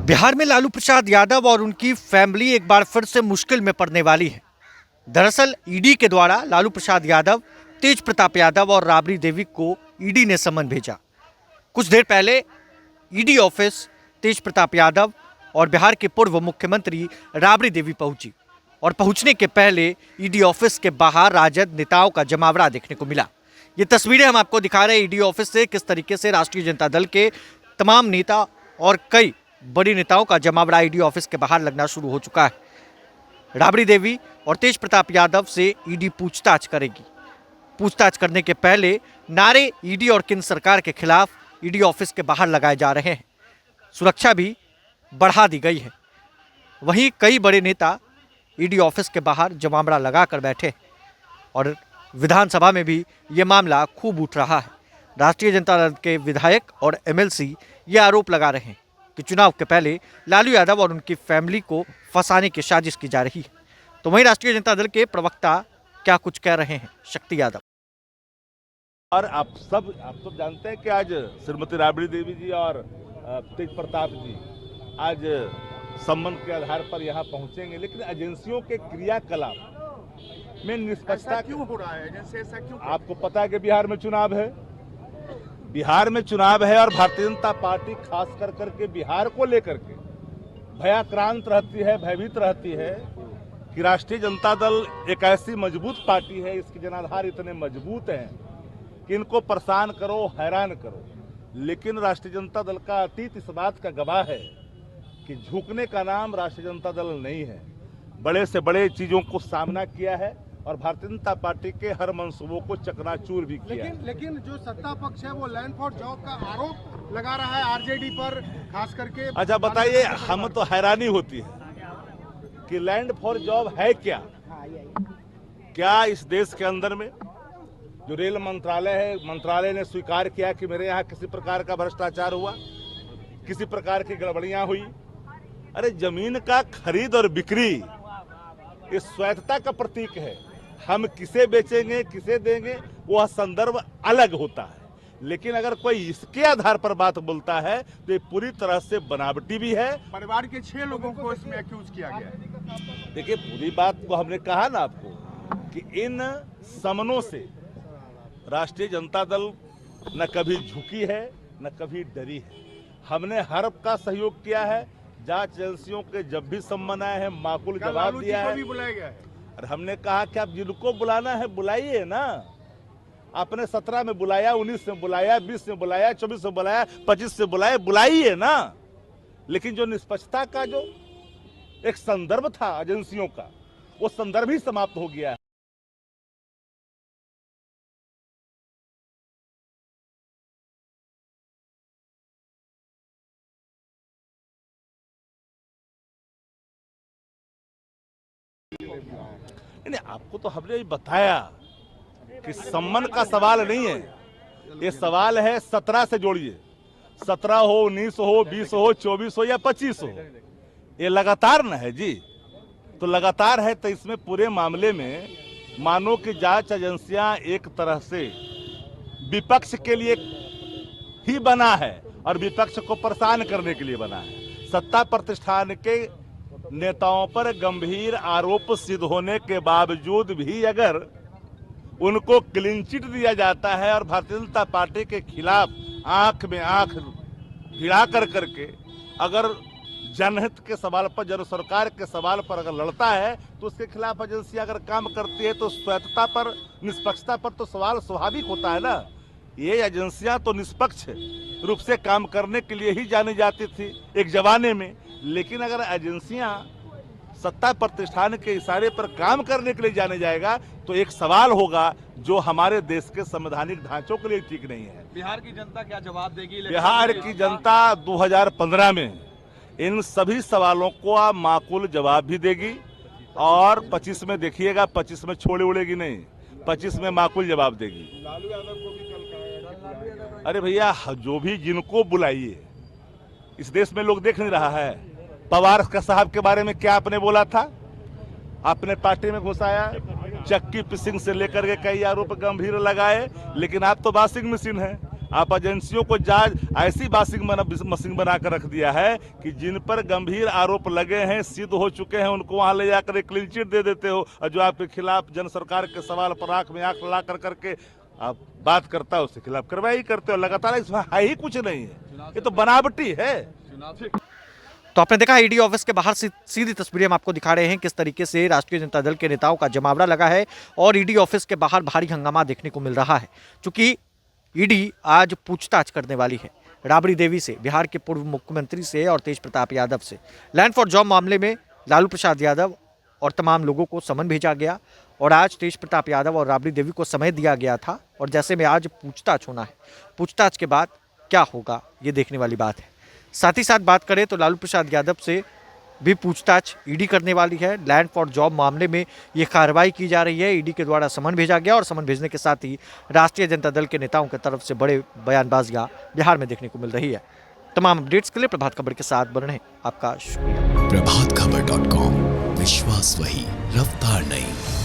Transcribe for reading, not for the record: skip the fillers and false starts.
बिहार में लालू प्रसाद यादव और उनकी फैमिली एक बार फिर से मुश्किल में पड़ने वाली है। दरअसल ईडी के द्वारा लालू प्रसाद यादव, तेज प्रताप यादव और राबड़ी देवी को ईडी ने समन भेजा। कुछ देर पहले ईडी ऑफिस तेज प्रताप यादव और बिहार के पूर्व मुख्यमंत्री राबड़ी देवी पहुंची और पहुंचने के पहले ईडी ऑफिस के बाहर राजद नेताओं का जमावड़ा देखने को मिला। ये तस्वीरें हम आपको दिखा रहे हैं ईडी ऑफिस से, किस तरीके से राष्ट्रीय जनता दल के तमाम नेता और कई बड़ी नेताओं का जमावड़ा ईडी ऑफिस के बाहर लगना शुरू हो चुका है। राबड़ी देवी और तेज प्रताप यादव से ईडी पूछताछ करेगी। पूछताछ करने के पहले नारे ईडी और केंद्र सरकार के खिलाफ ईडी ऑफिस के बाहर लगाए जा रहे हैं। सुरक्षा भी बढ़ा दी गई है। वहीं कई बड़े नेता ईडी ऑफिस के बाहर जमावड़ा लगाकर बैठे और विधानसभा में भी ये मामला खूब उठ रहा है। राष्ट्रीय जनता दल के विधायक और एमएलसी ये आरोप लगा रहे हैं कि चुनाव के पहले लालू यादव और उनकी फैमिली को फंसाने की साजिश की जा रही है। तो वहीं राष्ट्रीय जनता दल के प्रवक्ता क्या कुछ कह रहे हैं, शक्ति यादव। और आप सब जानते हैं कि आज श्रीमती राबड़ी देवी जी और तेज प्रताप जी आज सम्मन के आधार पर यहाँ पहुंचेंगे, लेकिन एजेंसियों के क्रियाकलाप में निष्पक्षता क्यों हो रहा है? एजेंसी ऐसा क्यों? आपको पता है कि बिहार में चुनाव है, और भारतीय जनता पार्टी खास कर करके बिहार को लेकर के भयाक्रांत रहती है, भयभीत रहती है कि राष्ट्रीय जनता दल एक ऐसी मजबूत पार्टी है, इसके जनाधार इतने मजबूत हैं कि इनको परेशान करो, हैरान करो। लेकिन राष्ट्रीय जनता दल का अतीत इस बात का गवाह है कि झुकने का नाम राष्ट्रीय जनता दल नहीं है। बड़े से बड़े चीजों को सामना किया है और भारतीय जनता पार्टी के हर मंसूबों को चकनाचूर भी किया। लेकिन जो सत्ता पक्ष है वो लैंड फॉर जॉब का आरोप लगा रहा है आरजेडी पर, खास करके। अच्छा बताइए, हम तो हैरानी होती है कि लैंड फॉर जॉब है क्या? क्या इस देश के अंदर में जो रेल मंत्रालय है, मंत्रालय ने स्वीकार किया कि मेरे यहाँ किसी प्रकार का भ्रष्टाचार हुआ, किसी प्रकार की गड़बड़ियां हुई? अरे जमीन का खरीद और बिक्री इस स्वायत्तता का प्रतीक है। हम किसे बेचेंगे, किसे देंगे, वह संदर्भ अलग होता है। लेकिन अगर कोई इसके आधार पर बात बोलता है तो ये पूरी तरह से बनावटी भी है। परिवार के 6 लोगों को इसमें एक्यूज किया गया है। देखिए, पूरी बात को हमने कहा ना आपको कि इन समनों से राष्ट्रीय जनता दल न कभी झुकी है, न कभी डरी है। हमने हर का सहयोग किया है। जांच एजेंसियों के जब भी सम्मन आए हैं, माकूल जवाब दिया है। भी बुलाया गया है और हमने कहा कि आप जिनको बुलाना है बुलाइए ना। आपने 17 में बुलाया, 19 में बुलाया, 20 में बुलाया, 24 में बुलाया, 25 से बुलाइए ना। लेकिन जो निष्पक्षता का जो एक संदर्भ था एजेंसियों का, वो संदर्भ ही समाप्त हो गया है। नहीं, आपको तो हमने बताया कि सम्मन का सवाल नहीं है, ये सवाल है 17 से जोड़िए। 17 हो, 19 हो, 20 हो, 24 हो या 25 हो, ये लगातार न है जी। तो लगातार है तो इसमें पूरे मामले में मानो कि जांच एजेंसियां एक तरह से विपक्ष के लिए ही बना है और विपक्ष को परेशान करने के लिए बना है। सत्ता प्रतिष्ठान के नेताओं पर गंभीर आरोप सिद्ध होने के बावजूद भी अगर उनको क्लीन चिट दिया जाता है और भारतीय जनता पार्टी के खिलाफ आंख में आंख भिड़ा करके अगर जनहित के सवाल पर, जन सरकार के सवाल पर अगर लड़ता है तो उसके खिलाफ एजेंसी अगर काम करती है तो स्वायत्तता पर, निष्पक्षता पर तो सवाल स्वाभाविक होता है ना। ये एजेंसियां तो निष्पक्ष रूप से काम करने के लिए ही जानी जाती थी एक जमाने में। लेकिन अगर एजेंसियां सत्ता प्रतिष्ठान के इशारे पर काम करने के लिए जाने जाएगा तो एक सवाल होगा जो हमारे देश के संवैधानिक ढांचों के लिए ठीक नहीं है। बिहार की जनता क्या जवाब देगी? बिहार की जनता 2015 में इन सभी सवालों को माकूल जवाब भी देगी और 25 में देखिएगा, 25 में छोड़े उड़ेगी नहीं, 25 में माकूल जवाब देगी। लालू यादव को भी कल अरे भैया, जो भी जिनको बुलाइए, इस देश में लोग देख नहीं रहा है। पवार का साहब के बारे में क्या आपने बोला था? आपने पार्टी में घुसाया, चक्की पिसिंग से लेकर के कई आरोप गंभीर लगाए, लेकिन आप तो वाशिंग मशीन है। आप एजेंसियों को जांच ऐसी मशीन बनाकर रख दिया है कि जिन पर गंभीर आरोप लगे हैं, सिद्ध हो चुके हैं, उनको वहां ले जाकर एक क्लीन चिट दे देते हो, और जो आपके खिलाफ जन सरकार के सवाल पर आंख में आंख ला करके आप बात करता है, उसके खिलाफ कार्रवाई करते हो लगातार। इसमें है ही कुछ नहीं है, ये तो बनावटी है। तो आपने देखा ईडी ऑफिस के बाहर सीधी तस्वीरें हम आपको दिखा रहे हैं किस तरीके से राष्ट्रीय जनता दल के नेताओं का जमावड़ा लगा है और ईडी ऑफिस के बाहर भारी हंगामा देखने को मिल रहा है। चूंकि ईडी आज पूछताछ करने वाली है राबड़ी देवी से, बिहार के पूर्व मुख्यमंत्री से और तेज प्रताप यादव से। लैंड फॉर जॉब मामले में लालू प्रसाद यादव और तमाम लोगों को समन भेजा गया और आज तेज प्रताप यादव और राबड़ी देवी को समय दिया गया था और जैसे में आज पूछताछ होना है। पूछताछ के बाद क्या होगा ये देखने वाली बात है। साथ ही साथ बात करें तो लालू प्रसाद यादव से भी पूछताछ ईडी करने वाली है। लैंड फॉर जॉब मामले में ये कार्रवाई की जा रही है। ईडी के द्वारा समन भेजा गया और समन भेजने के साथ ही राष्ट्रीय जनता दल के नेताओं की तरफ से बड़े बयानबाजियां बिहार में देखने को मिल रही है। तमाम अपडेट्स के लिए प्रभात खबर के साथ बने रहें। आपका शुक्रिया। प्रभातखबर.com, विश्वास वही, रफ्तार नहीं।